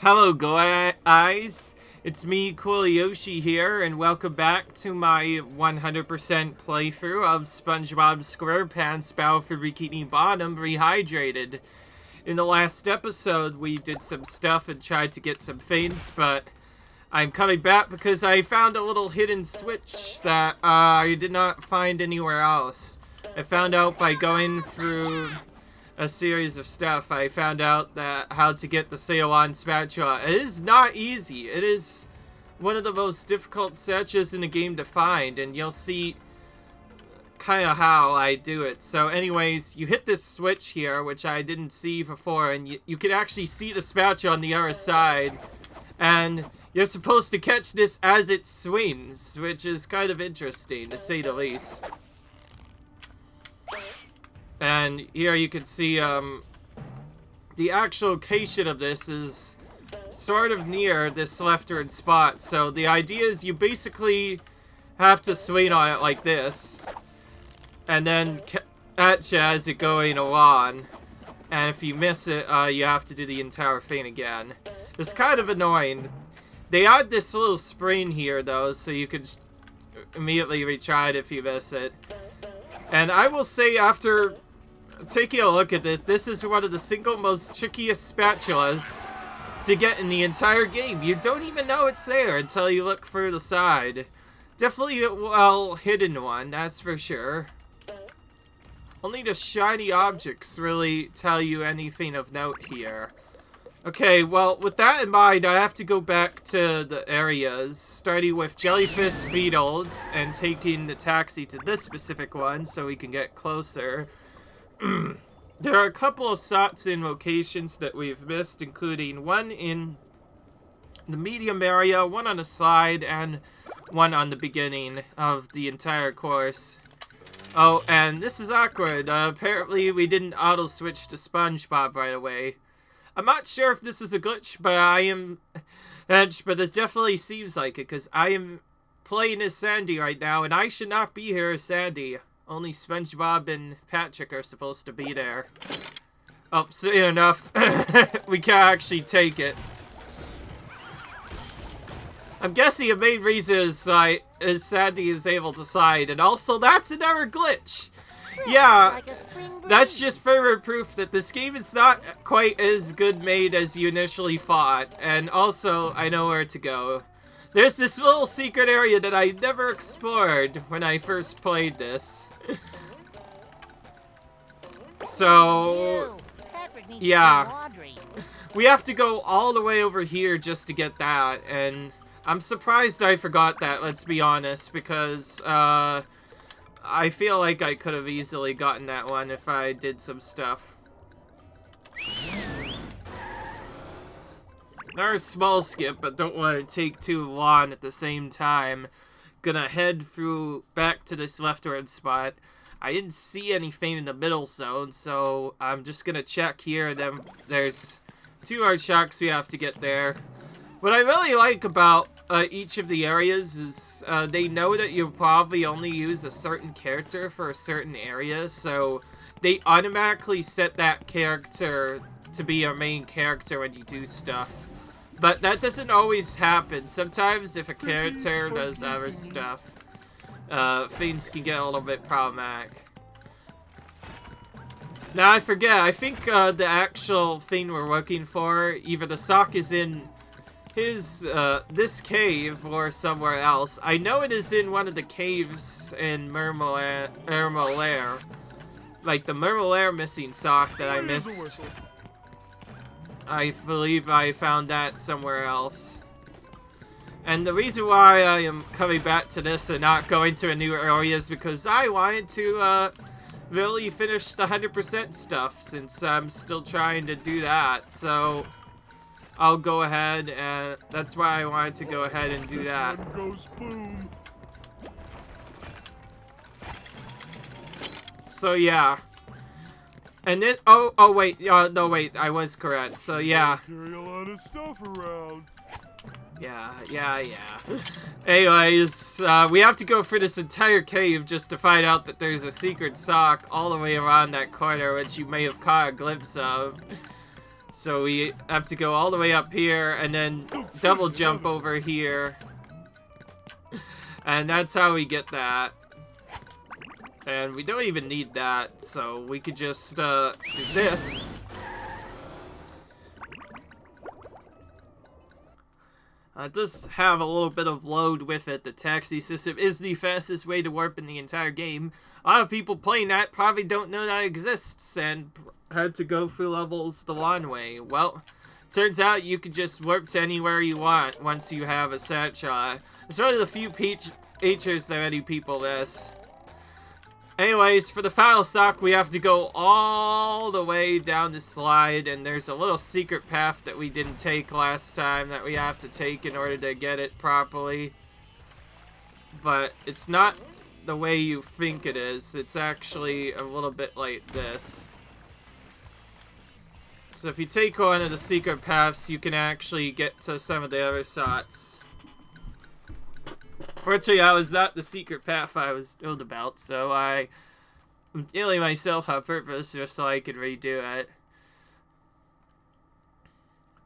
Hello guys, it's me, Yoshi here, and welcome back to my 100% playthrough of SpongeBob SquarePants Battle for Bikini Bottom Rehydrated. In the last episode, we did some stuff and tried to get some things, but I'm coming back because I found a little hidden switch that I did not find anywhere else. I found out by going through a series of stuff. I found out that how to get the Ceylon spatula. It is not easy. It is one of the most difficult searches in a game to find, and you'll see kind of how I do it. So anyways, you hit this switch here, which I didn't see before, and you can actually see the spatula on the other side, and you're supposed to catch this as it swings, which is kind of interesting, to say the least. And here you can see the actual location of this is sort of near this leftward spot. So the idea is you basically have to swing on it like this, and then catch it as it's going along. And if you miss it, you have to do the entire thing again. It's kind of annoying. They add this little spring here though, so you can immediately retry it if you miss it. And I will say, after taking a look at this, this is one of the single most trickiest spatulas to get in the entire game. You don't even know it's there until you look through the side. Definitely a well hidden one, that's for sure. Only the shiny objects really tell you anything of note here. Okay, well, with that in mind, I have to go back to the areas, starting with Jellyfish Beetles and taking the taxi to this specific one so we can get closer. There are a couple of spots in locations that we've missed, including one in the medium area, one on the side, and one on the beginning of the entire course. Oh, and this is awkward. Apparently we didn't auto-switch to SpongeBob right away. I'm not sure if this is a glitch, but it definitely seems like it, because I am playing as Sandy right now, and I should not be here as Sandy. Only SpongeBob and Patrick are supposed to be there. Oh, soon enough, we can't actually take it. I'm guessing the main reason is Sandy is able to slide, and also that's another glitch. Yeah, that's just further proof that this game is not quite as good made as you initially thought, and also I know where to go. There's this little secret area that I never explored when I first played this. So, yeah, we have to go all the way over here just to get that, and I'm surprised I forgot that, let's be honest, because I feel like I could have easily gotten that one if I did some stuff. Another small skip, but don't want to take too long at the same time. Gonna head through back to this leftward spot. I didn't see anything in the middle zone, so I'm just gonna check here. Then there's 2 hard shocks we have to get there. What I really like about each of the areas is they know that you'll probably only use a certain character for a certain area, so they automatically set that character to be your main character when you do stuff. But that doesn't always happen. Sometimes if a character does other stuff, things can get a little bit problematic. Now I forget, I think the actual thing we're looking for, either the sock is in his, this cave or somewhere else. I know it is in one of the caves in Mermalair. Like the Mermalair missing sock that I missed. I believe I found that somewhere else. And the reason why I am coming back to this and not going to a new area is because I wanted to really finish the 100% stuff, since I'm still trying to do that. So I'll go ahead, and that's why I wanted to go ahead and do that. This one goes boom. So yeah. And then, oh wait, no wait, I was correct. So yeah. Carry a lot of stuff around. Yeah. Anyways, we have to go through this entire cave just to find out that there's a secret sock all the way around that corner, which you may have caught a glimpse of. So we have to go all the way up here and then double jump over here. And that's how we get that. And we don't even need that, so we could just do this. It does have a little bit of load with it. The taxi system is the fastest way to warp in the entire game. A lot of people playing that probably don't know that exists and had to go through levels the long way. Well, turns out you can just warp to anywhere you want once you have a spatula. It's one of the few features that any people this. Anyways, for the final sock, we have to go all the way down the slide, and there's a little secret path that we didn't take last time that we have to take in order to get it properly. But it's not the way you think it is. It's actually a little bit like this. So if you take one of the secret paths, you can actually get to some of the other spots. Fortunately, that was not the secret path I was told about, so I'm killing myself on purpose just so I could redo it.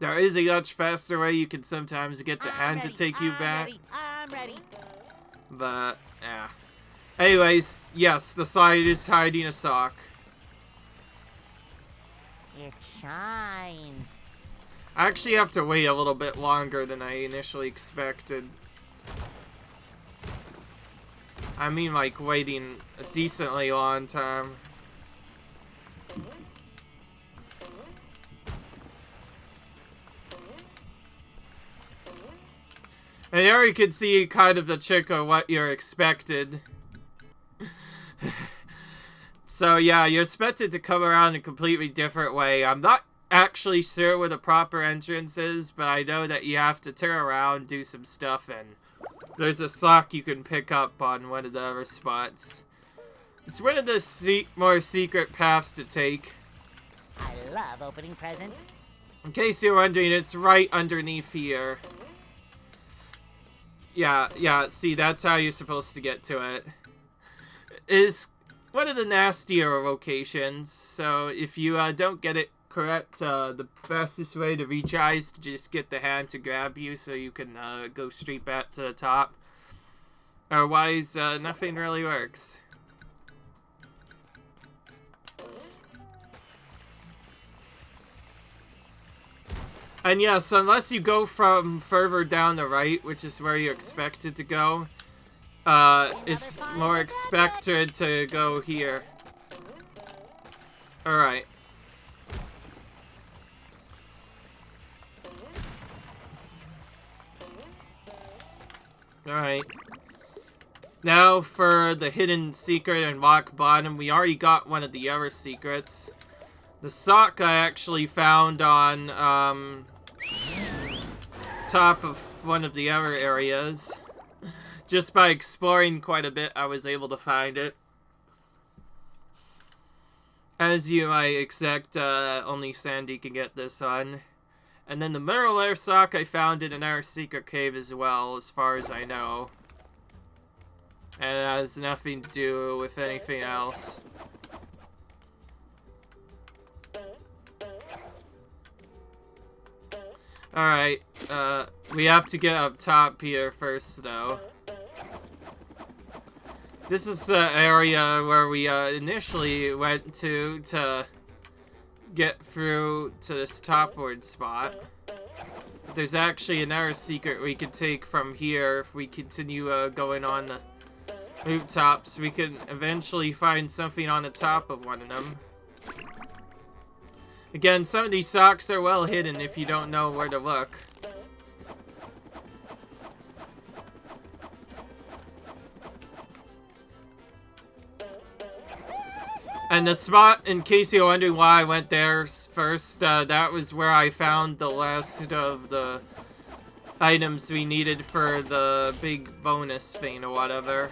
There is a much faster way you can sometimes get the hand to take you back. I'm ready. But, yeah. Anyways, yes, the side is hiding a sock. It shines. I actually have to wait a little bit longer than I initially expected. I mean, like, waiting a decently long time. And there you can see kind of the trick of what you're expected. So yeah, you're expected to come around a completely different way. I'm not actually sure where the proper entrance is, but I know that you have to turn around, do some stuff, and there's a sock you can pick up on one of the other spots. It's one of the more secret paths to take. I love opening presents. In case you're wondering, it's right underneath here. Yeah, see, that's how you're supposed to get to it. It's one of the nastier locations, so if you don't get it correct, the fastest way to retry is to just get the hand to grab you so you can go straight back to the top. Otherwise, nothing really works. And yes, unless you go from further down the right, which is where you're expected to go, it's more expected to go here. Alright. Alright. Now for the hidden secret and rock bottom, we already got one of the other secrets. The sock I actually found on, top of one of the other areas. Just by exploring quite a bit, I was able to find it. As you might expect, only Sandy can get this on. And then the mineral air sock I found in another secret cave as well, as far as I know. And it has nothing to do with anything else. Alright, we have to get up top here first, though. This is the area where we initially went to get through to this topward spot. But there's actually another secret we could take from here if we continue going on the rooftops. We can eventually find something on the top of one of them. Again, some of these socks are well hidden if you don't know where to look. And the spot, in case you're wondering why I went there first, that was where I found the last of the items we needed for the big bonus thing or whatever.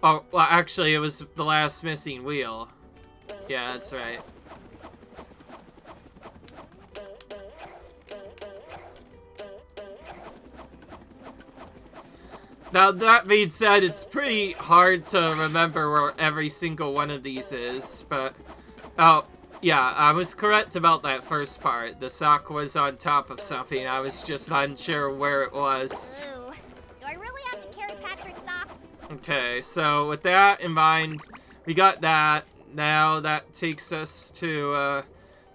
Oh, well, actually, it was the last missing wheel. Yeah, that's right. Now, that being said, it's pretty hard to remember where every single one of these is, but... Oh, Yeah, I was correct about that first part. The sock was on top of something. I was just unsure where it was. Ooh. Do I really have to carry Patrick's socks? Okay, so with that in mind, we got that. Now that takes us to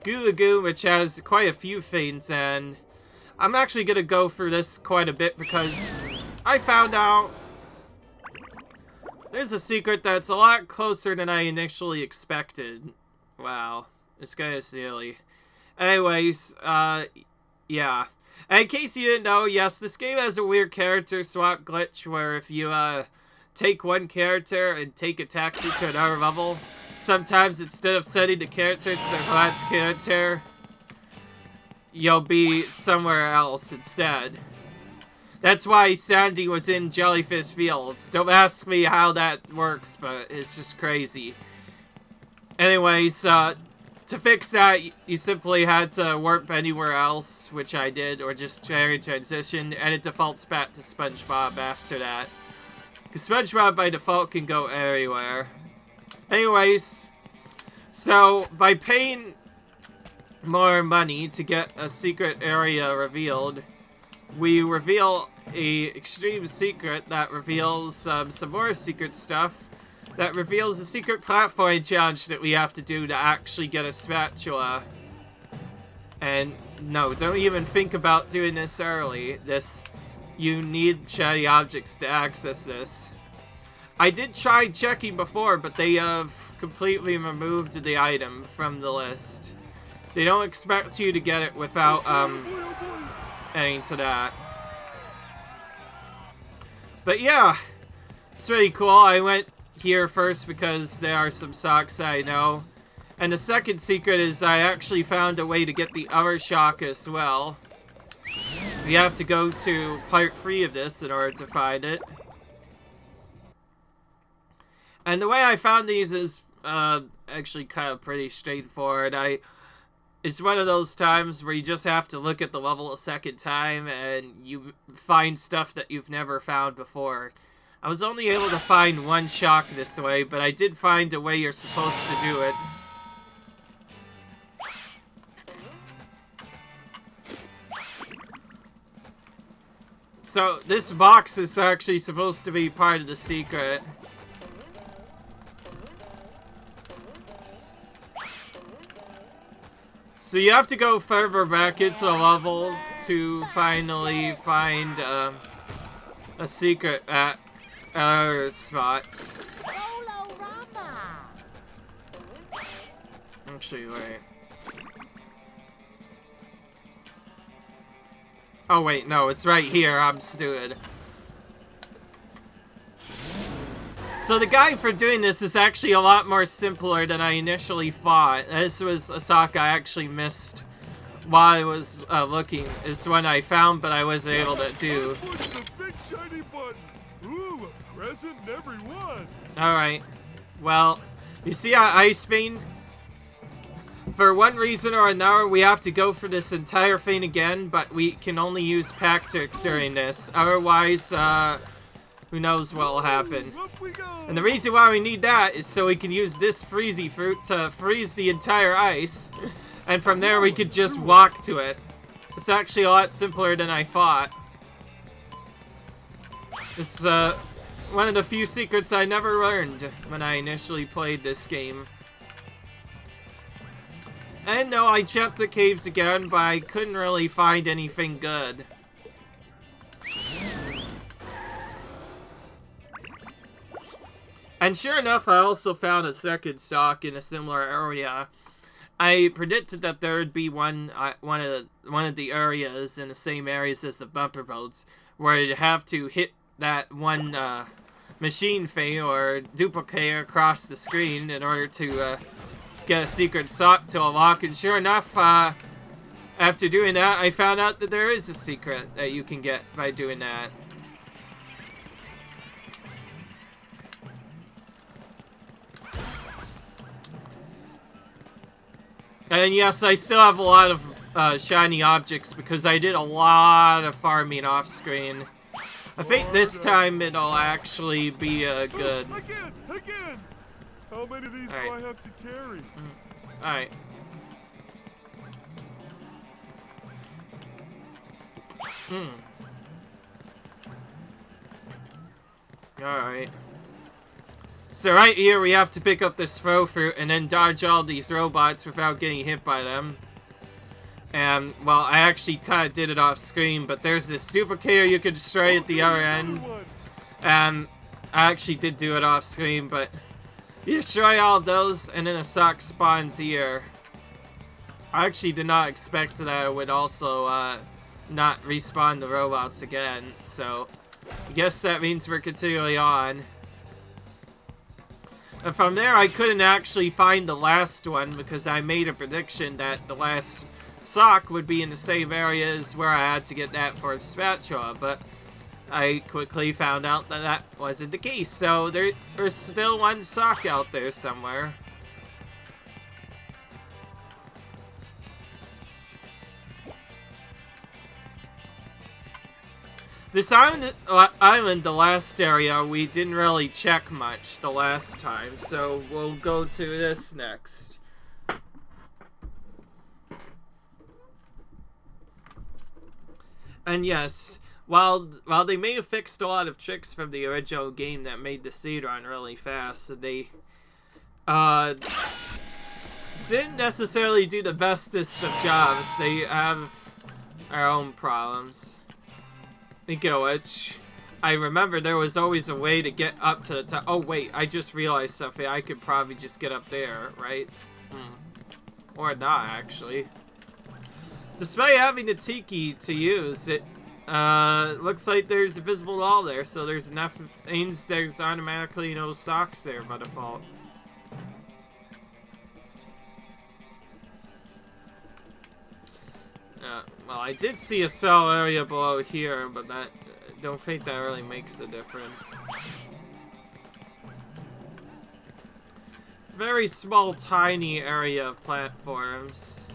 Goo Lagoon, which has quite a few things, and I'm actually gonna go through this quite a bit because I found out there's a secret that's a lot closer than I initially expected. Wow, it's kind of silly. Anyways, yeah. And in case you didn't know, yes, this game has a weird character swap glitch where if you, take one character and take a taxi to another level, sometimes instead of sending the character to the last character, you'll be somewhere else instead. That's why Sandy was in Jellyfish Fields. Don't ask me how that works, but it's just crazy. Anyways, to fix that, you simply had to warp anywhere else, which I did, or just transition, and it defaults back to SpongeBob after that. Because SpongeBob by default can go anywhere. Anyways, so by paying more money to get a secret area revealed, we reveal a extreme secret that reveals some more secret stuff. That reveals a secret platform challenge that we have to do to actually get a spatula. And no, don't even think about doing this early. You need shiny objects to access this. I did try checking before, but they have completely removed the item from the list. They don't expect you to get it without, adding to that. But yeah, it's pretty cool. I went here first because there are some socks that I know. And the second secret is I actually found a way to get the other shock as well. We have to go to part 3 of this in order to find it. And the way I found these is actually kind of pretty straightforward. It's one of those times where you just have to look at the level a second time and you find stuff that you've never found before. I was only able to find one shock this way, but I did find a way you're supposed to do it. So this box is actually supposed to be part of the secret. So you have to go further back into the level to finally find a secret at other spots. Actually, wait. Oh wait, no, it's right here. I'm stupid. So the guide for doing this is actually a lot more simpler than I initially thought. This was a sock I actually missed while I was looking. It's one I found, but I wasn't able to do. Push the big shiny button. Ooh, a present in every one. Alright. Well, you see how Ice Vein? For one reason or another, we have to go for this entire thing again, but we can only use Patrick during this. Otherwise, who knows what will happen. And the reason why we need that is so we can use this freezy fruit to freeze the entire ice. And from there we could just walk to it. It's actually a lot simpler than I thought. It's one of the few secrets I never learned when I initially played this game. And no, I jumped the caves again, but I couldn't really find anything good. And sure enough, I also found a second sock in a similar area. I predicted that there would be one of the areas in the same areas as the bumper boats, where you'd have to hit that one machine thing or duplicate across the screen in order to get a secret sock to unlock. And sure enough, after doing that, I found out that there is a secret that you can get by doing that. And yes, I still have a lot of shiny objects because I did a lot of farming off screen. I think this time it'll actually be good. Again! How many of these do I have to carry? Alright. Alright. So right here we have to pick up this throw fruit and then dodge all these robots without getting hit by them. And, well, I actually kind of did it off screen, but there's this duplicator you can destroy at the other end. And I actually did do it off screen, but you destroy all of those and then a sock spawns here. I actually did not expect that it would also not respawn the robots again, so I guess that means we're continuing on. And from there, I couldn't actually find the last one because I made a prediction that the last sock would be in the same area as where I had to get that for a spatula, but I quickly found out that that wasn't the case, so there's still one sock out there somewhere. This island, the last area, we didn't really check much the last time, so we'll go to this next. And yes, while they may have fixed a lot of tricks from the original game that made the speedrun really fast, they didn't necessarily do the bestest of jobs. They have their own problems. Speaking of which, I remember there was always a way to get up to the top. Oh wait, I just realized something. I could probably just get up there, right? Or not, actually. Despite having the tiki to use, it looks like there's a visible wall there, so there's enough means there's automatically no socks there by default. Well, I did see a cell area below here, but I don't think that really makes a difference. Very small, tiny area of platforms.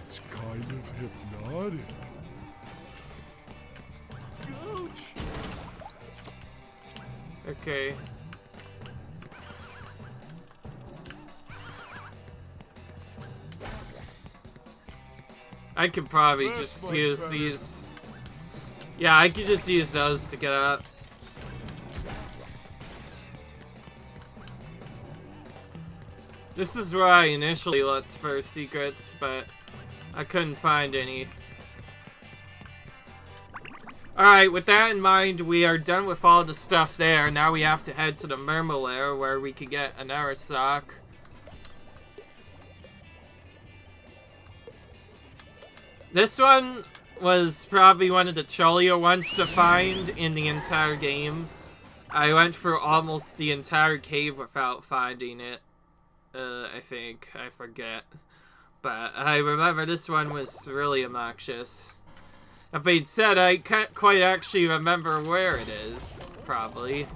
It's kind of hypnotic. Ouch! Okay. I could probably just use these. Yeah, I could just use those to get up. This is where I initially looked for secrets, but I couldn't find any. Alright, with that in mind, we are done with all the stuff there. Now we have to head to the Merma lair where we can get another sock. This one was probably one of the trollier ones to find in the entire game. I went through almost the entire cave without finding it. I think. I forget. But I remember this one was really obnoxious. That being said, I can't quite actually remember where it is, probably.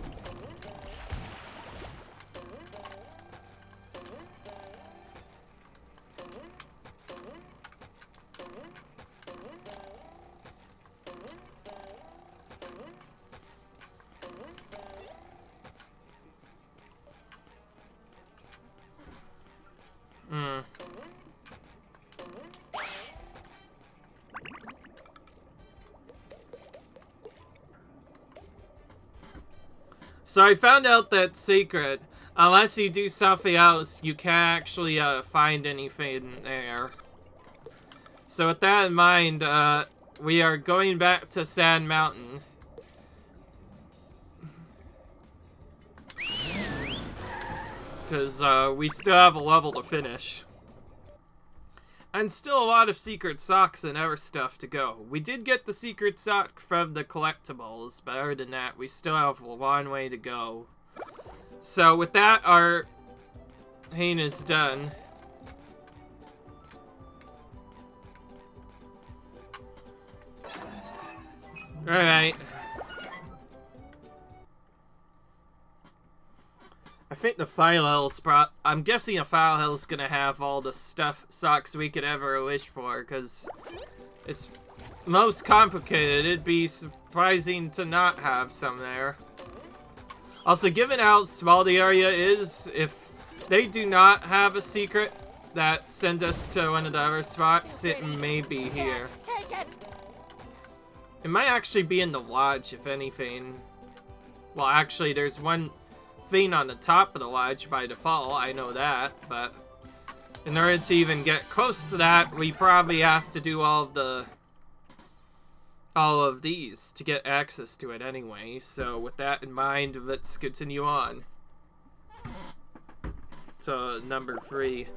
So I found out that secret, unless you do something else, you can't actually find anything there. So with that in mind, we are going back to Sand Mountain. Because we still have a level to finish. And still a lot of secret socks and other stuff to go. We did get the secret sock from the collectibles, but other than that, we still have a long way to go. So with that, our pain is done. Alright. I think the final hell's I'm guessing a final hell's gonna have all the socks we could ever wish for, because it's most complicated. It'd be surprising to not have some there. Also, given how small the area is, if they do not have a secret that sends us to one of the other spots, it may be here. It might actually be in the lodge, if anything. Well, actually, there's one thing on the top of the lodge by default, I know that, but in order to even get close to that, we probably have to do all of these to get access to it anyway. So with that in mind, let's continue on. So number 3.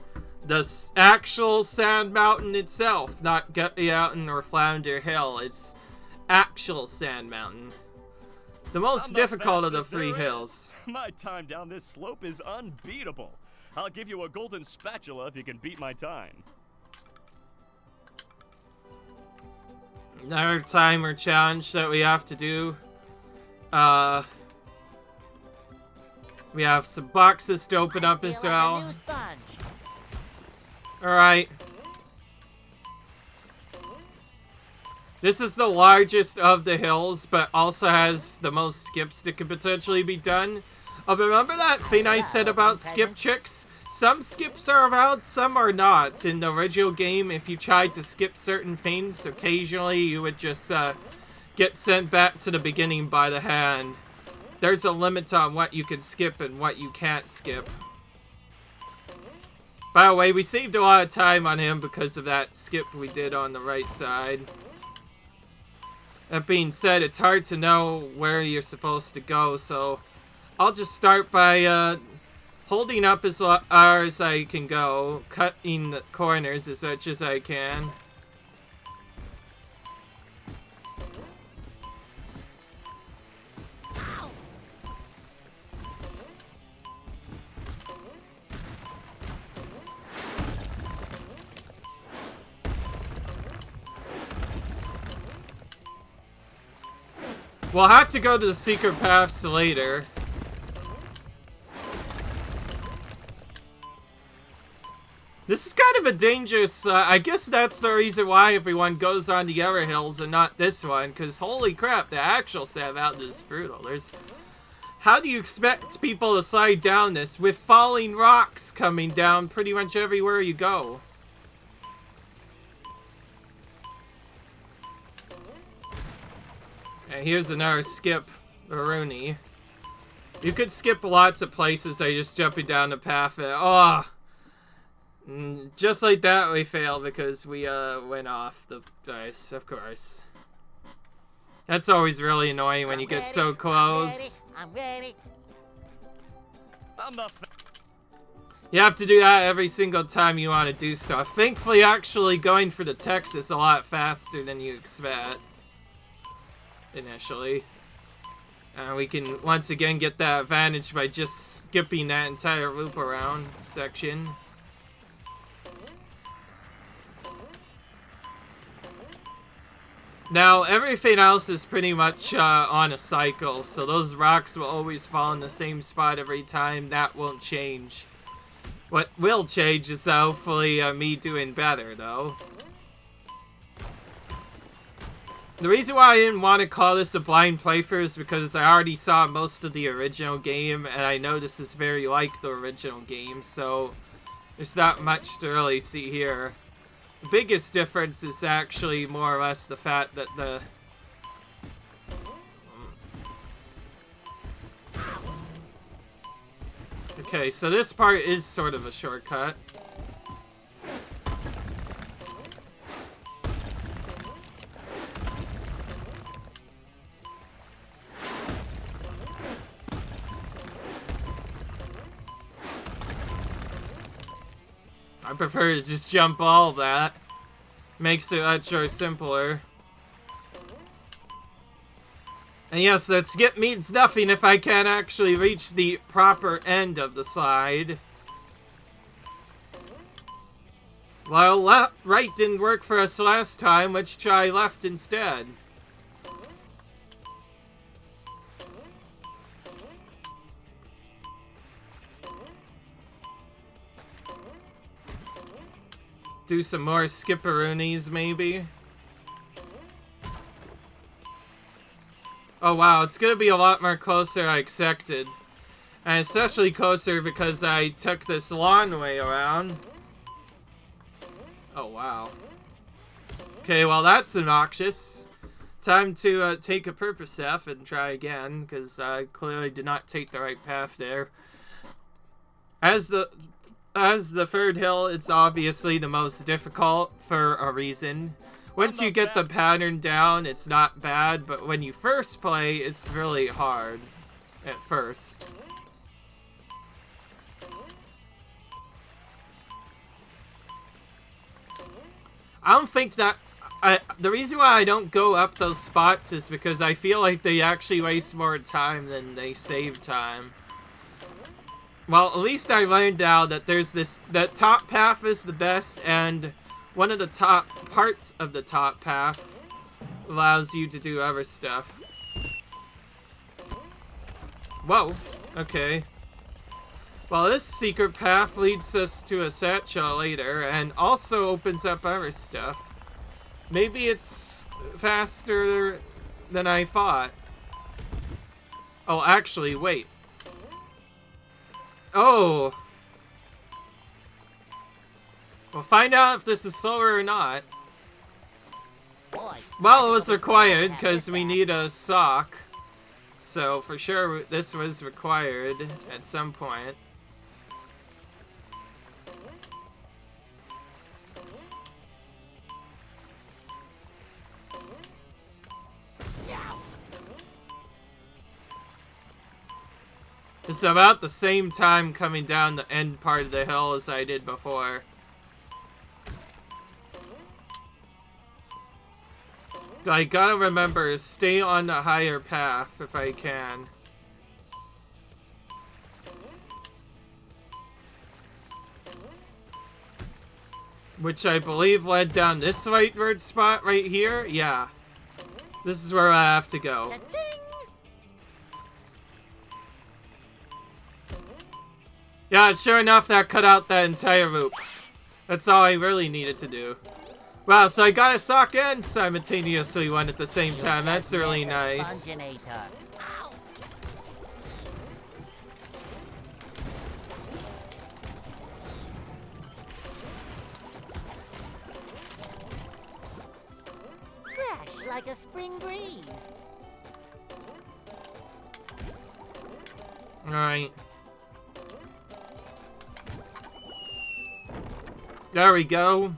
The actual Sand Mountain itself, not Guppy Mountain or Flounder Hill. It's actual Sand Mountain. The most difficult of the 3 hills. My time down this slope is unbeatable. I'll give you a golden spatula if you can beat my time. Another timer challenge that we have to do. We have some boxes to open up as well. Alright. This is the largest of the hills, but also has the most skips that could potentially be done. Remember that thing I said about skip checks? Some skips are allowed, some are not. In the original game, if you tried to skip certain things, occasionally you would just get sent back to the beginning by the hand. There's a limit on what you can skip and what you can't skip. By the way, we saved a lot of time on him because of that skip we did on the right side. That being said, it's hard to know where you're supposed to go, so I'll just start by holding up as far as I can go, cutting the corners as much as I can. We'll have to go to the secret paths later. This is kind of a dangerous, I guess that's the reason why everyone goes on the other hills and not this one, because holy crap, the actual Sand Mountain is brutal. How do you expect people to slide down this with falling rocks coming down pretty much everywhere you go? And here's another skip, Rooney. You could skip lots of places by just jumping down the path. Just like that, we failed because we went off the ice, of course. That's always really annoying when you get so close. I'm ready. You have to do that every single time you want to do stuff. Thankfully, actually going for the text is a lot faster than you expect initially. And we can once again get that advantage by just skipping that entire loop around section. Now, everything else is pretty much on a cycle, so those rocks will always fall in the same spot every time. That won't change. What will change is hopefully me doing better, though. The reason why I didn't want to call this a blind playthrough is because I already saw most of the original game, and I know this is very like the original game, so there's not much to really see here. The biggest difference is actually more or less the fact that the... Okay, so this part is sort of a shortcut. I prefer to just jump all that. Makes it much more simpler. And yes, that skip means nothing if I can't actually reach the proper end of the slide. Well, right didn't work for us last time, let's try left instead. Do some more skipperoonies, maybe. Oh wow, it's gonna be a lot more closer than I expected. And especially closer because I took this long way around. Oh wow. Okay, well that's obnoxious. Time to take a purpose staff and try again, because I clearly did not take the right path there. As the third hill, it's obviously the most difficult for a reason. Once you get the pattern down, it's not bad, but when you first play, it's really hard at first. I don't think that... the reason why I don't go up those spots is because I feel like they actually waste more time than they save time. Well, at least I learned now that there's this... that top path is the best, and one of the top parts of the top path allows you to do other stuff. Whoa. Okay. Well, this secret path leads us to a satchel later, and also opens up other stuff. Maybe it's faster than I thought. Oh, actually, wait. Oh! We'll find out if this is slower or not. Well, it was required, because we need a sock. So, for sure, this was required at some point. It's about the same time coming down the end part of the hill as I did before. I gotta remember, stay on the higher path if I can. Which I believe led down this rightward spot right here. Yeah. This is where I have to go. Yeah, sure enough, that cut out that entire loop. That's all I really needed to do. Wow, so I got a sock and simultaneously one at the same time. That's really nice. Fresh like a spring breeze. Alright. There we go.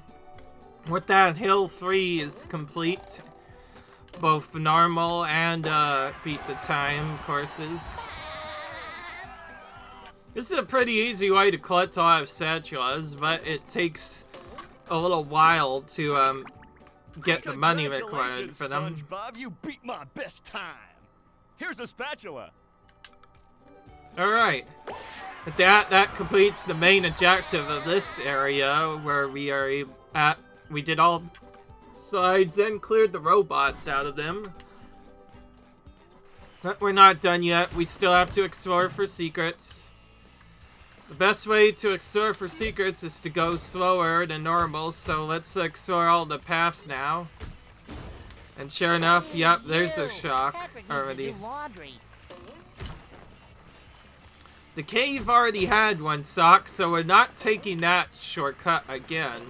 With that, Hill 3 is complete. Both normal and beat the time courses. This is a pretty easy way to collect a lot of spatulas, but it takes a little while to get the money required for them. SpongeBob, you beat my best time. Here's a spatula. Alright. With that completes the main objective of this area, where we are at. We did all sides and cleared the robots out of them. But we're not done yet. We still have to explore for secrets. The best way to explore for secrets is to go slower than normal, so let's explore all the paths now. And sure enough, yep, there's a shock already. The cave already had one sock, so we're not taking that shortcut again.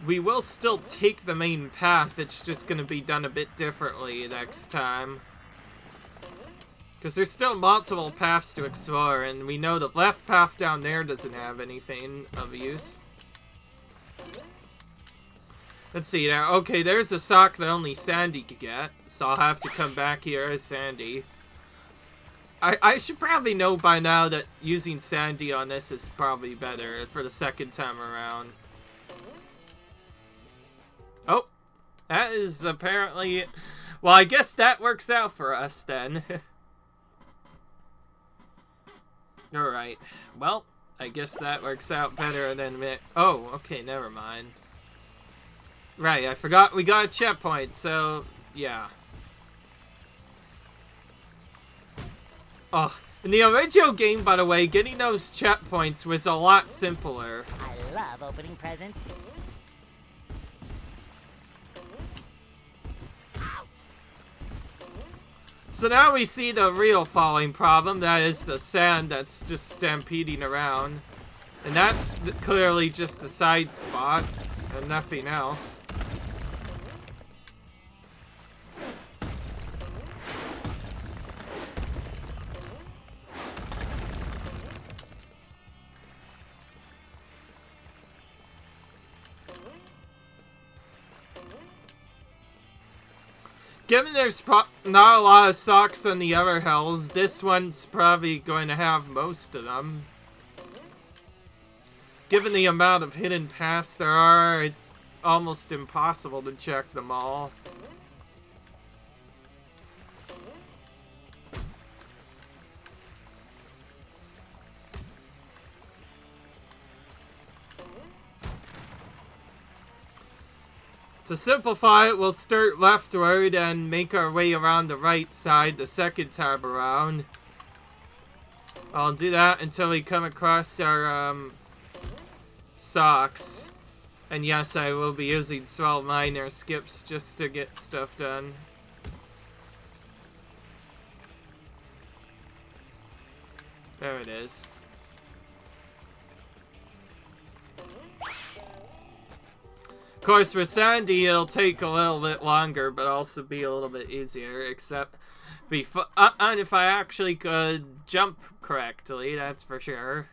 We will still take the main path, it's just going to be done a bit differently next time. Because there's still multiple paths to explore, and we know the left path down there doesn't have anything of use. Let's see now. Okay, there's a sock that only Sandy could get, so I'll have to come back here as Sandy. I should probably know by now that using Sandy on this is probably better for the second time around. Oh, that is apparently... Well, I guess that works out for us, then. Alright. Well, I guess that works out better than... Oh, okay, never mind. Right, I forgot we got a checkpoint, so... Yeah. Oh, in the original game, by the way, getting those checkpoints was a lot simpler. I love opening presents. So now we see the real falling problem. That is the sand that's just stampeding around. And that's clearly just a side spot and nothing else. Given there's not a lot of socks on the other hills, this one's probably going to have most of them. Given the amount of hidden paths there are, it's almost impossible to check them all. To simplify it, we'll start leftward and make our way around the right side the second time around. I'll do that until we come across our socks. And yes, I will be using small minor skips just to get stuff done. There it is. Of course, with Sandy, it'll take a little bit longer, but also be a little bit easier, except and if I actually could jump correctly, that's for sure.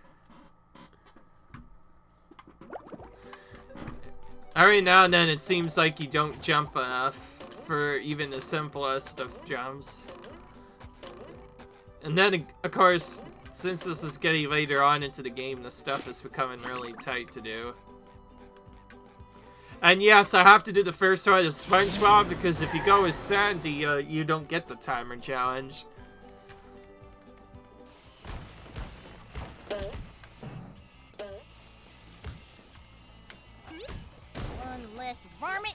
Every now and then, it seems like you don't jump enough for even the simplest of jumps. And then, of course, since this is getting later on into the game, the stuff is becoming really tight to do. And yes, I have to do the first one of SpongeBob, because if you go with Sandy, you don't get the timer challenge. One less varmint.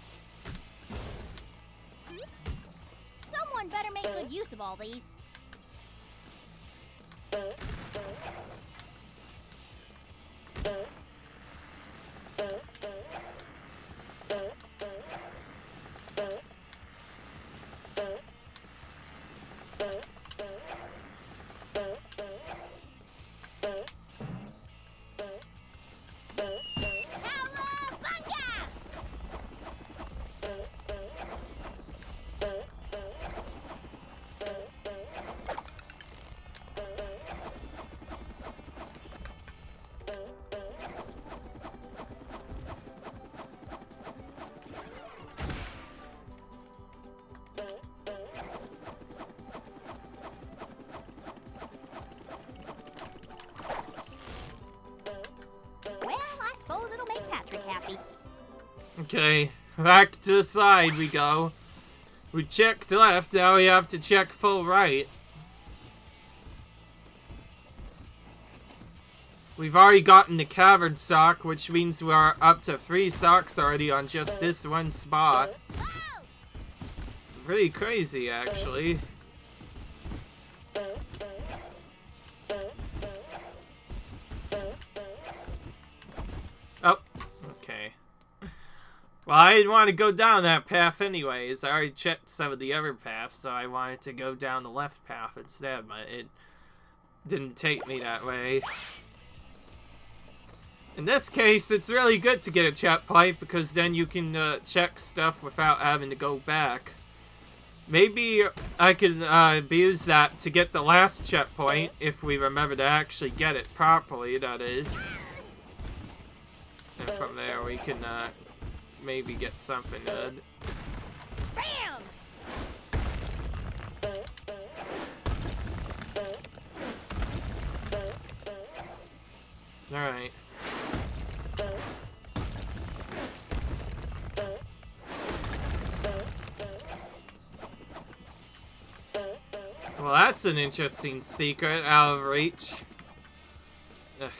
Someone better make good use of all these. Okay, back to the side we go. We checked left, now we have to check full right. We've already gotten the cavern sock, which means we are up to 3 socks already on just this one spot. Pretty crazy, actually. Oh, okay. Well, I didn't want to go down that path anyways. I already checked some of the other paths, so I wanted to go down the left path instead, but it didn't take me that way. In this case, it's really good to get a checkpoint, because then you can check stuff without having to go back. Maybe I could abuse that to get the last checkpoint, if we remember to actually get it properly, that is. And from there we can maybe get something good. Bam! Alright. Well, that's an interesting secret out of reach. Ugh.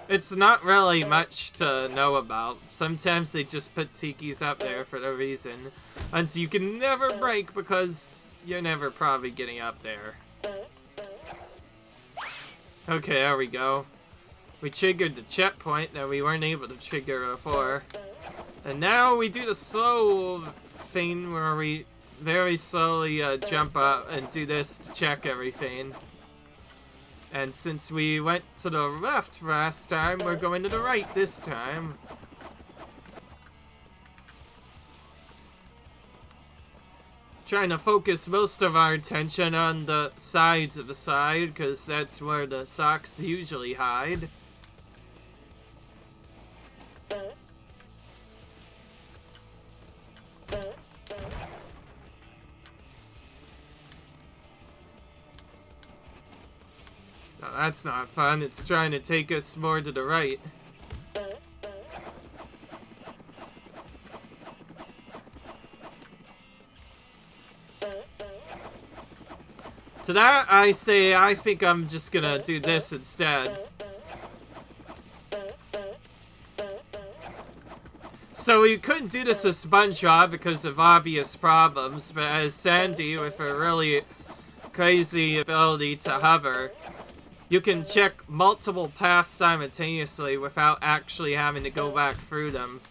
It's not really much to know about. Sometimes they just put tikis up there for no reason. And so you can never break because you're never probably getting up there. Okay, there we go. We triggered the checkpoint that we weren't able to trigger before. And now we do the slow thing where we very slowly jump up and do this to check everything. And since we went to the left last time, we're going to the right this time. Trying to focus most of our attention on the sides of the slide, because that's where the socks usually hide. No, that's not fun. It's trying to take us more to the right. To that, I say, I think I'm just gonna do this instead. So we couldn't do this as SpongeBob because of obvious problems, but as Sandy with a really crazy ability to hover, you can check multiple paths simultaneously without actually having to go back through them.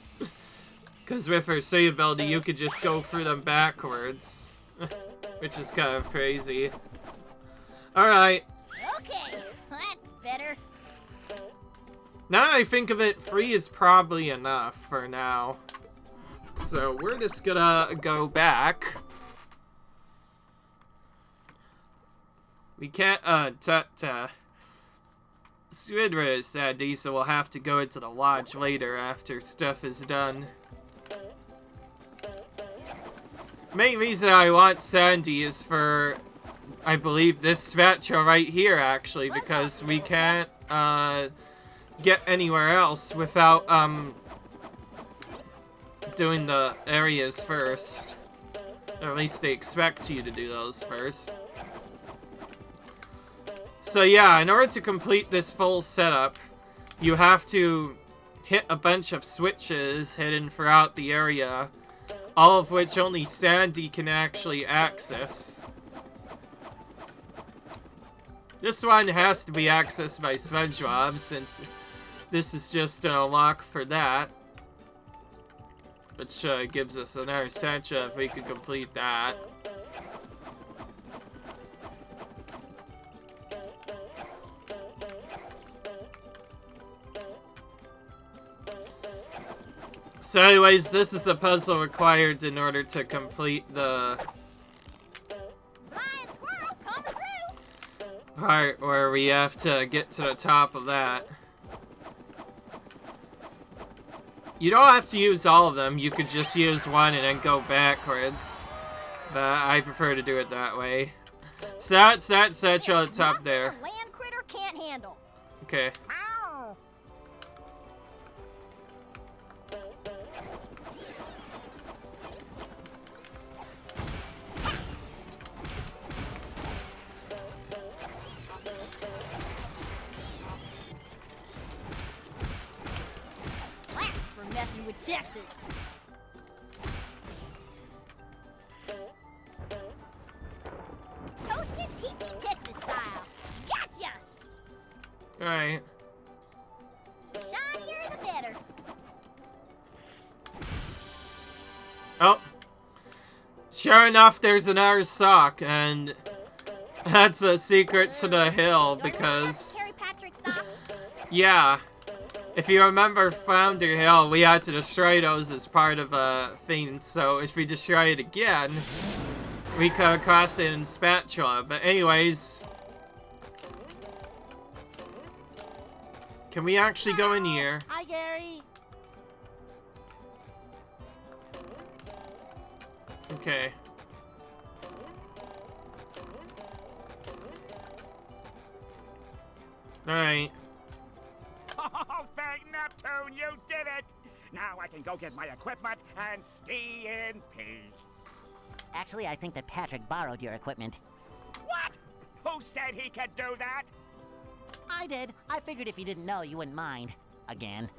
Because with her save ability, you could just go through them backwards. Which is kind of crazy. Alright. Okay, that's better. Now I think of it, 3 is probably enough for now. So we're just gonna go back. We can't, Squidward is Sandy, so we'll have to go into the lodge later after stuff is done. Main reason I want Sandy is for, I believe, this spatula right here, actually, because we can't, get anywhere else without, doing the areas first. Or at least they expect you to do those first. So yeah, in order to complete this full setup, you have to hit a bunch of switches hidden throughout the area, all of which only Sandy can actually access. This one has to be accessed by SpongeBob, since this is just an unlock for that. Which gives us another spatula if we could complete that. So anyways, this is the puzzle required in order to complete the Flying squirrel coming through. part where we have to get to the top of that. You don't have to use all of them, you could just use one and then go backwards. But I prefer to do it that way. So that's that satchel at the top there. Nothing a land critter can't handle. Okay. Ow. That's for messing with Texas. Toasted tiki Texas style. Gotcha! Alright. Shinier the better. Oh. Sure enough, there's another sock, and that's a secret to the hill, because... Harry Patrick socks. Yeah. If you remember Flounder Hill, we had to destroy those as part of a thing, so if we destroy it again, we could cross it in spatula. But anyways... Can we actually go in here? Hi, Gary. Okay. Alright. Oh, thank Neptune, you did it! Now I can go get my equipment and ski in peace. Actually, I think that Patrick borrowed your equipment. What? Who said he could do that? I did. I figured if you didn't know, you wouldn't mind. Again.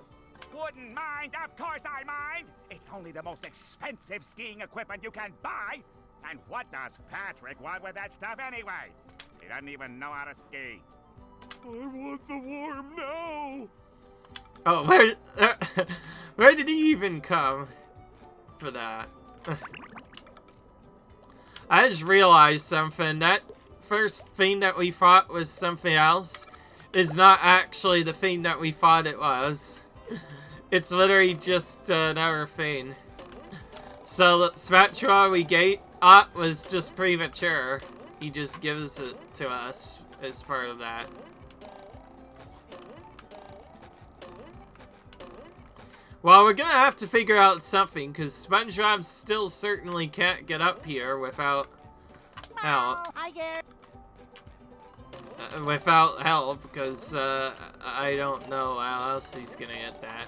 Wouldn't mind, of course I mind! It's only the most expensive skiing equipment you can buy! And what does Patrick want with that stuff anyway? He doesn't even know how to ski. I want the worm now. Oh, where did he even come for that? I just realized something. That first thing that we thought was something else is not actually the thing that we thought it was. It's literally just another thing. So the spatula we got was just premature. He just gives it to us as part of that. Well, we're gonna have to figure out something, because SpongeBob still certainly can't get up here without help. Hi, Gary. Without help, because I don't know how else he's gonna get that.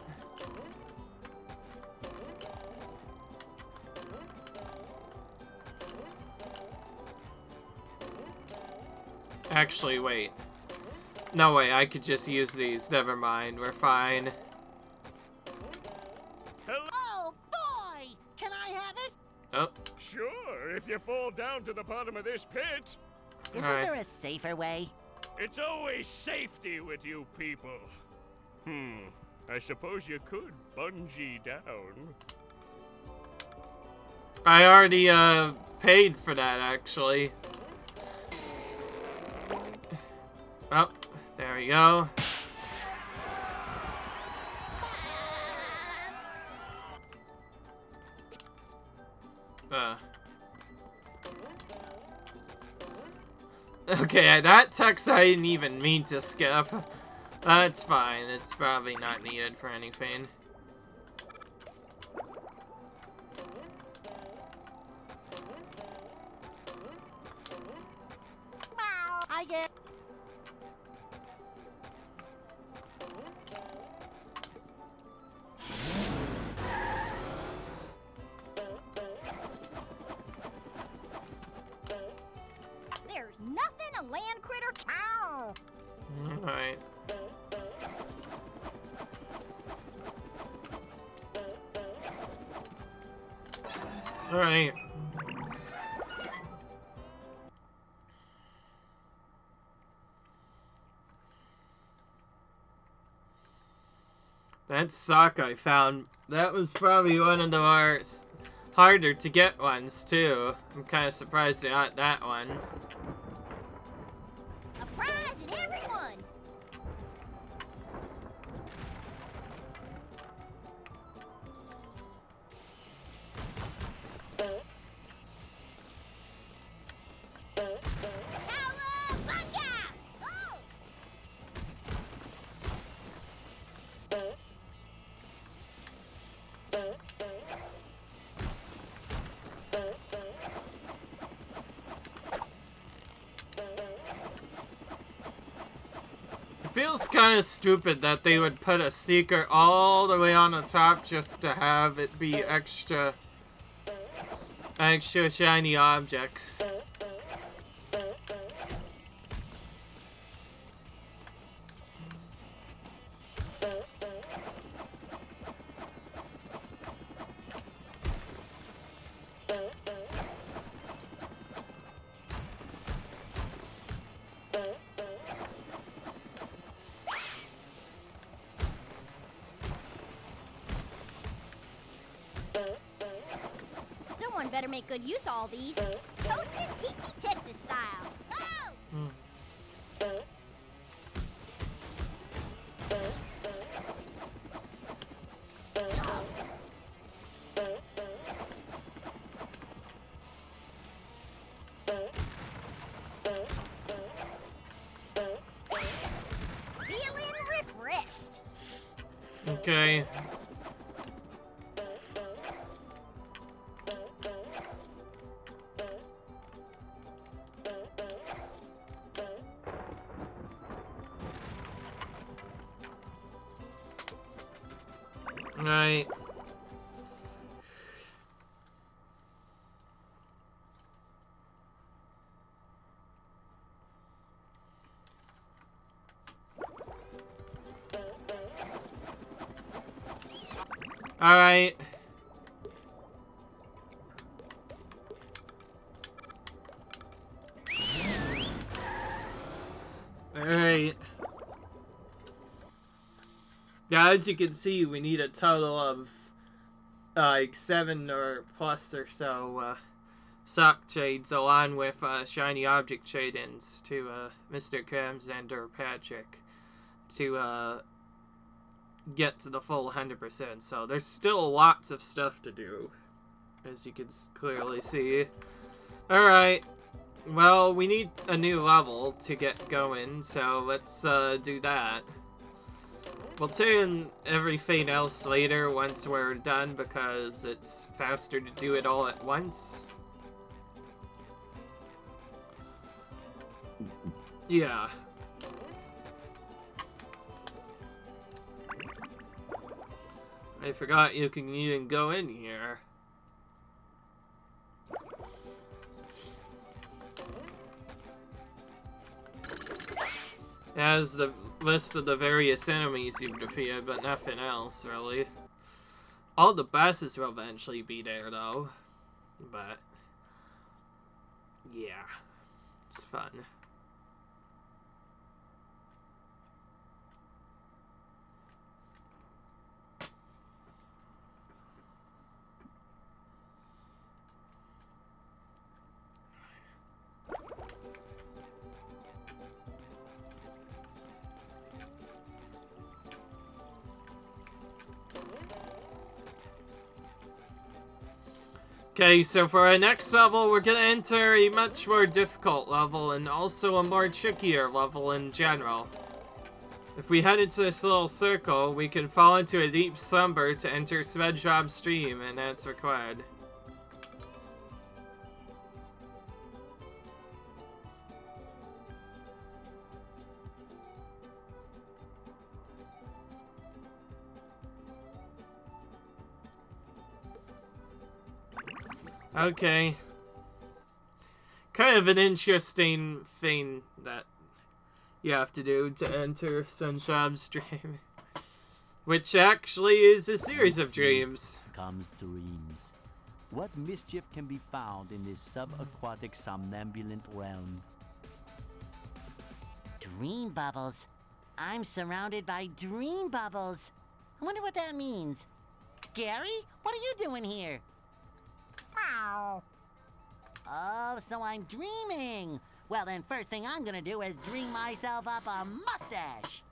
Actually, wait. No way, I could just use these. Never mind, we're fine. Oh, boy! Can I have it? Oh, Sure, if you fall down to the bottom of this pit. Isn't Alright. there a safer way? It's always safety with you people. I suppose you could bungee down. I already paid for that, actually. Oh, there we go. Okay, that text I didn't even mean to skip. That's fine. It's probably not needed for anything. Hi, Gary. There's nothing a land critter can. Alright. Alright. That sock I found, that was probably one of the more harder to get ones, too. I'm kind of surprised I got that one. A prize in every one. Cowabunga! Oh! It feels kind of stupid that they would put a secret all the way on the top just to have it be extra shiny objects. Someone better make good use of all these. Toasted Tiki Texas style. Oh! Feeling refreshed. Okay. Right. Alright. Alright. Yeah, as you can see, we need a total of like 7 or plus or so sock trades along with shiny object trade-ins to Mr. Krabs and or Patrick to get to the full 100%. So there's still lots of stuff to do, as you can clearly see. Alright, well, we need a new level to get going, so let's do that. We'll turn everything else later once we're done, because it's faster to do it all at once. Yeah. I forgot you can even go in here. It has the list of the various enemies you've defeated, but nothing else, really. All the bosses will eventually be there, though. But, yeah. It's fun. Okay, so for our next level, we're gonna enter a much more difficult level and also a more trickier level in general. If we head into this little circle, we can fall into a deep slumber to enter SpongeBob's stream, and that's required. Okay. Kind of an interesting thing that you have to do to enter SpongeBob's stream. Which actually is a series of dreams. Comes dreams. What mischief can be found in this subaquatic somnambulant realm? Dream bubbles. I'm surrounded by dream bubbles. I wonder what that means. Gary, what are you doing here? Meow. Oh, so I'm dreaming. Well, then first thing I'm gonna do is dream myself up a mustache.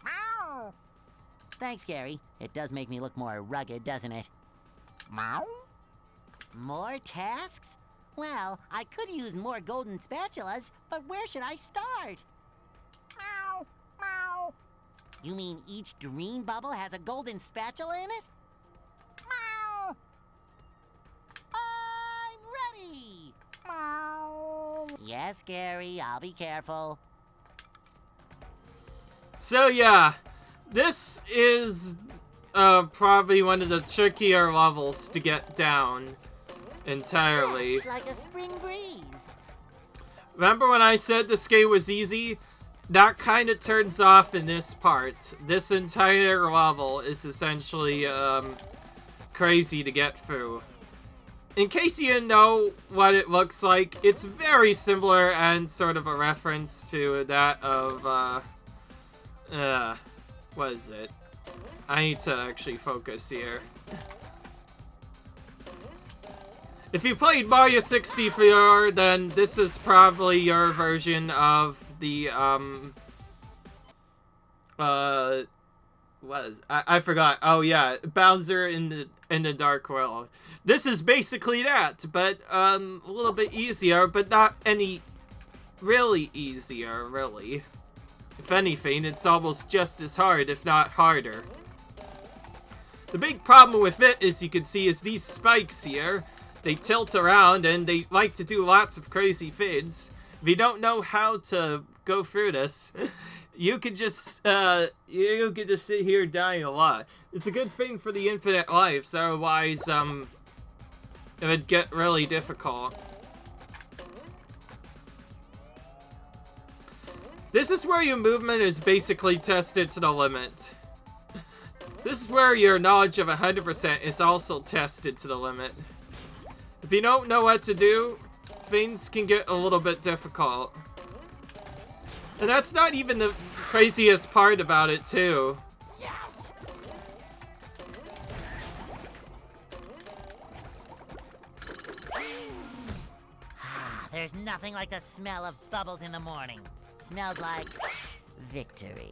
Meow. Thanks, Gary. It does make me look more rugged, doesn't it? Meow. More tasks? Well, I could use more golden spatulas, but where should I start? Meow. Meow. You mean each dream bubble has a golden spatula in it? Meow. I'm ready. Meow. Yes, Gary, I'll be careful. So yeah, this is probably one of the trickier levels to get down entirely. Fresh like a spring breeze. Remember when I said this game was easy? That kind of turns off in this part. This entire level is essentially crazy to get through. In case you didn't know what it looks like, it's very similar and sort of a reference to that of, what is it? I need to actually focus here. If you played Mario 64, then this is probably your version of the, I forgot. Oh yeah, Bowser in the Dark World. This is basically that, but a little bit easier, but not any really easier, really. If anything, it's almost just as hard, if not harder. The big problem with it, as you can see, is these spikes here. They tilt around and they like to do lots of crazy things. If you don't know how to go through this, you could just sit here dying a lot. It's a good thing for the infinite lives, otherwise, it would get really difficult. This is where your movement is basically tested to the limit. This is where your knowledge of 100% is also tested to the limit. If you don't know what to do, things can get a little bit difficult. And that's not even the craziest part about it, too. There's nothing like the smell of bubbles in the morning. Smells like victory.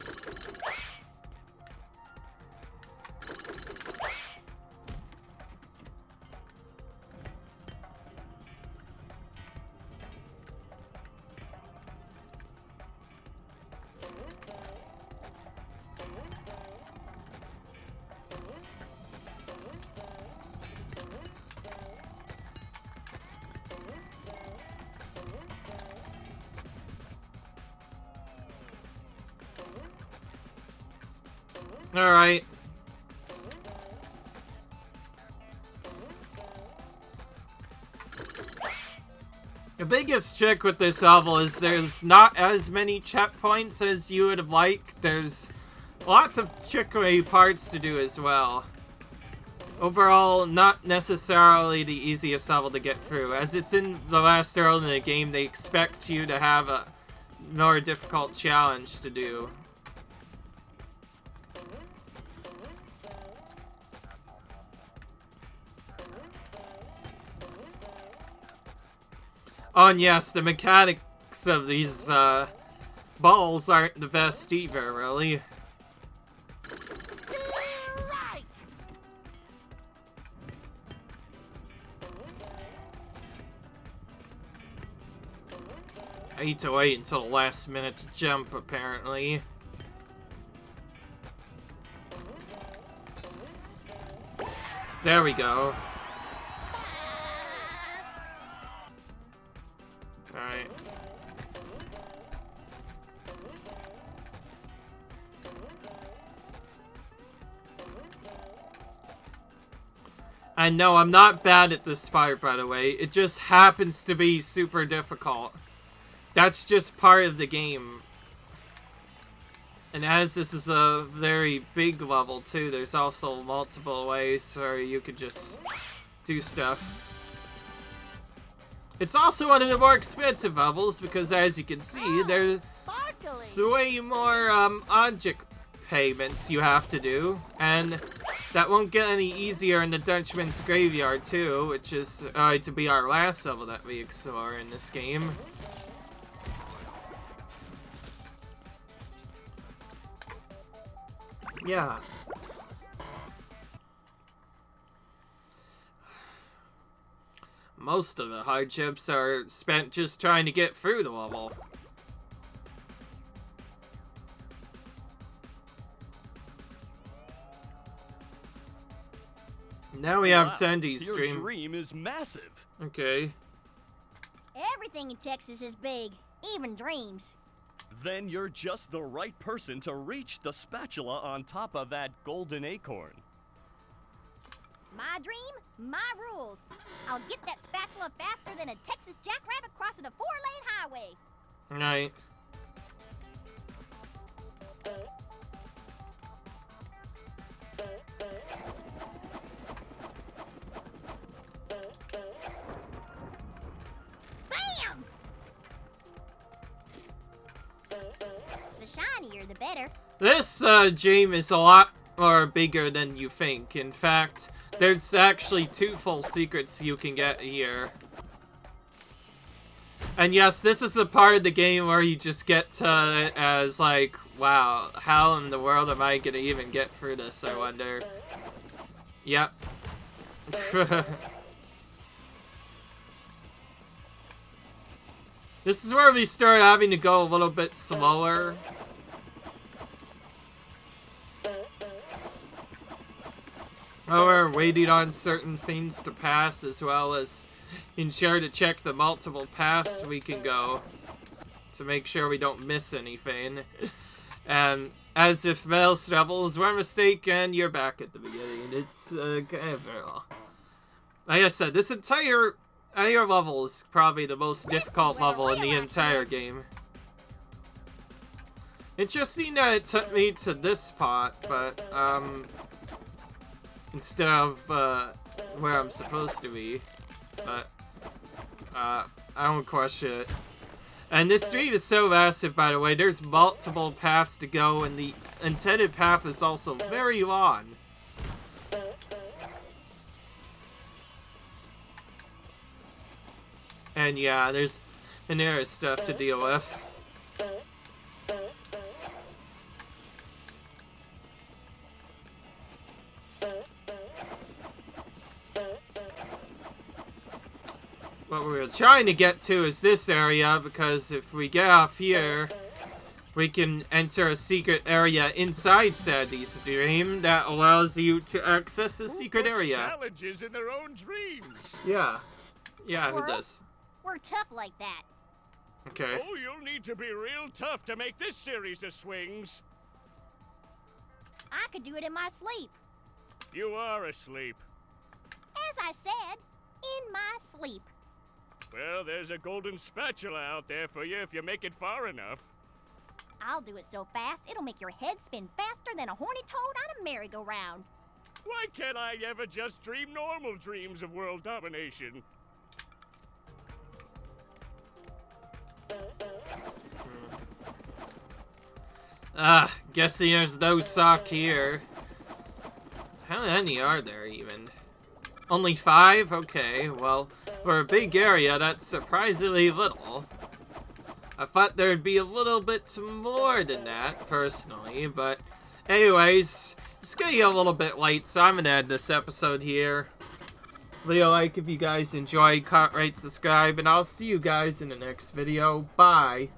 Alright. The biggest trick with this level is there's not as many checkpoints as you would have liked. There's lots of trickery parts to do as well. Overall, not necessarily the easiest level to get through. As it's in the last world in the game, they expect you to have a more difficult challenge to do. Oh, and yes, the mechanics of these balls aren't the best either, really. I need to wait until the last minute to jump, apparently. There we go. Alright. I know, I'm not bad at this part, by the way. It just happens to be super difficult. That's just part of the game. And as this is a very big level, too, there's also multiple ways where you could just do stuff. It's also one of the more expensive levels because, as you can see, there's way more object payments you have to do, and that won't get any easier in the Dutchman's Graveyard too, which is to be our last level that we explore in this game. Yeah. Most of the hardships are spent just trying to get through the level. Now we have Sandy's Your stream. dream is massive. Okay. Everything in Texas is big, even dreams. Then you're just the right person to reach the spatula on top of that golden acorn. My dream, my rules. I'll get that spatula faster than a Texas jackrabbit crossing a 4-lane highway. Right. Bam! The shinier, the better. This dream is a lot more bigger than you think. In fact, there's actually 2 full secrets you can get here. And yes, this is a part of the game where you just get to it as like, wow, how in the world am I gonna even get through this, I wonder. Yep. This is where we start having to go a little bit slower. Oh, we're waiting on certain things to pass, as well as ensure to check the multiple paths we can go to make sure we don't miss anything. And as if most levels were a mistake and you're back at the beginning. It's kind of like I said, this entire level is probably the most difficult level in the entire game. Interesting that it took me to this spot, but instead of where I'm supposed to be. But I don't question it. And this stream is so massive, by the way. There's multiple paths to go, and the intended path is also very long. And yeah, there's And there is stuff to deal with. What we're trying to get to is this area, because if we get off here, we can enter a secret area inside Sandy's dream that allows you to access a secret area. Challenges in their own dreams. Yeah. Yeah, who Squirrel? does? We're tough like that. Okay. Oh, you'll need to be real tough to make this series of swings. I could do it in my sleep. You are asleep. As I said, in my sleep. Well, there's a golden spatula out there for you if you make it far enough. I'll do it so fast, it'll make your head spin faster than a horny toad on a merry-go-round. Why can't I ever just dream normal dreams of world domination? Guessing there's no sock here. How many are there even? Only 5? Okay, well, for a big area, that's surprisingly little. I thought there'd be a little bit more than that, personally, but anyways, it's getting a little bit late, so I'm gonna end this episode here. Leave a like if you guys enjoyed, comment, rate, subscribe, and I'll see you guys in the next video. Bye!